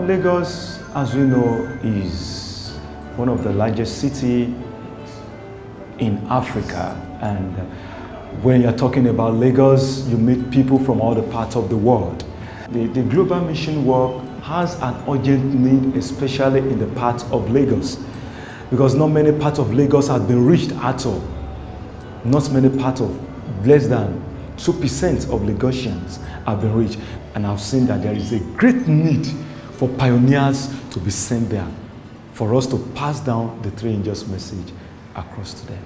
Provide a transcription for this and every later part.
Lagos, as we know, is one of the largest cities in Africa, and when you're talking about Lagos, you meet people from all the parts of the world. The global mission work has an urgent need, especially in the part of Lagos, because not many parts of Lagos have been reached at all. Not many parts of less than 2% of Lagosians have been reached, and I've seen that there is a great need for pioneers to be sent there, for us to pass down the three angels' message across to them.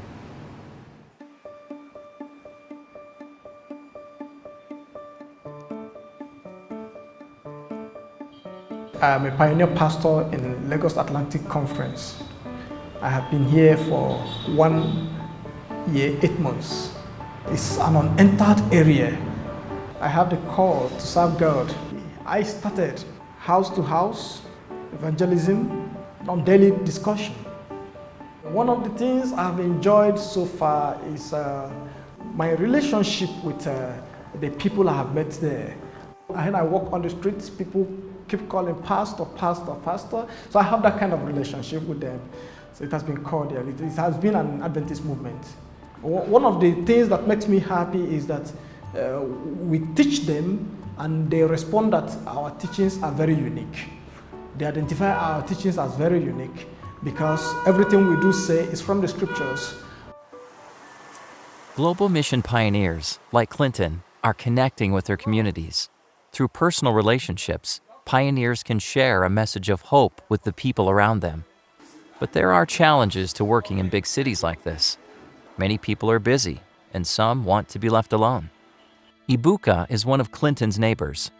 I'm a pioneer pastor in Lagos Atlantic Conference. I have been here for 1 year, 8 months. It's an unentered area. I have the call to serve God. I started house to house evangelism on daily discussion. One of the things I've enjoyed so far is my relationship with the people I have met there. And I walk on the streets, people keep calling pastor, pastor, pastor. So I have that kind of relationship with them. So it has been cordial. It has been an Adventist movement. One of the things that makes me happy is that we teach them and they respond that our teachings are very unique. They identify our teachings as very unique because everything we do say is from the scriptures. Global mission pioneers like Clinton are connecting with their communities. Through personal relationships, pioneers can share a message of hope with the people around them. But there are challenges to working in big cities like this. Many people are busy, and some want to be left alone. Ibuka is one of Clinton's neighbors.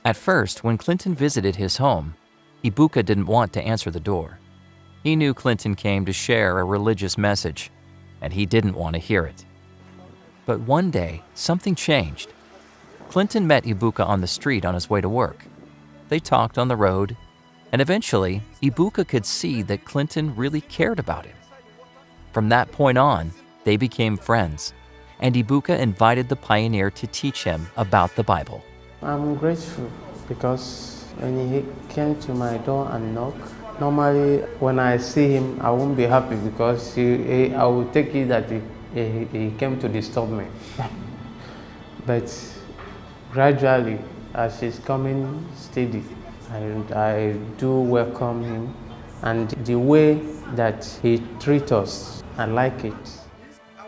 At first, when Clinton visited his home, Ibuka didn't want to answer the door. He knew Clinton came to share a religious message, and he didn't want to hear it. But one day, something changed. Clinton met Ibuka on the street on his way to work. They talked on the road, and eventually, Ibuka could see that Clinton really cared about him. From that point on, they became friends, and Ibuka invited the pioneer to teach him about the Bible. I'm grateful because when he came to my door and knocked, normally when I see him, I won't be happy because I will take it that he came to disturb me. But gradually, as he's coming steady, I do welcome him, and the way that he treats us, I like it.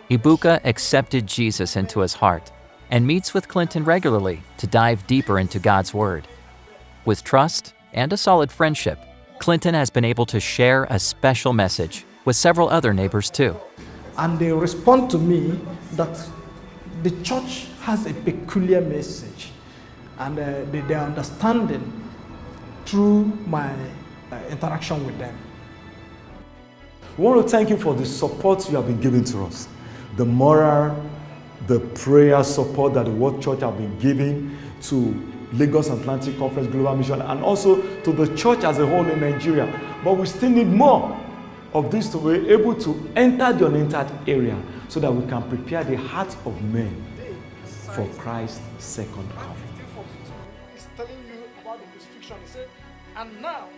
Ibuka accepted Jesus into his heart and meets with Clinton regularly to dive deeper into God's Word. With trust and a solid friendship, Clinton has been able to share a special message with several other neighbors too. And they respond to me that the church has a peculiar message, and they are understanding through my interaction with them. We want to thank you for the support you have been giving to us. The moral, the prayer support that the World Church have been giving to Lagos Atlantic Conference Global Mission, and also to the church as a whole in Nigeria. But we still need more of this to be able to enter the unentered area so that we can prepare the hearts of men for Christ's second coming. He's telling you about the crucifixion. He said, and now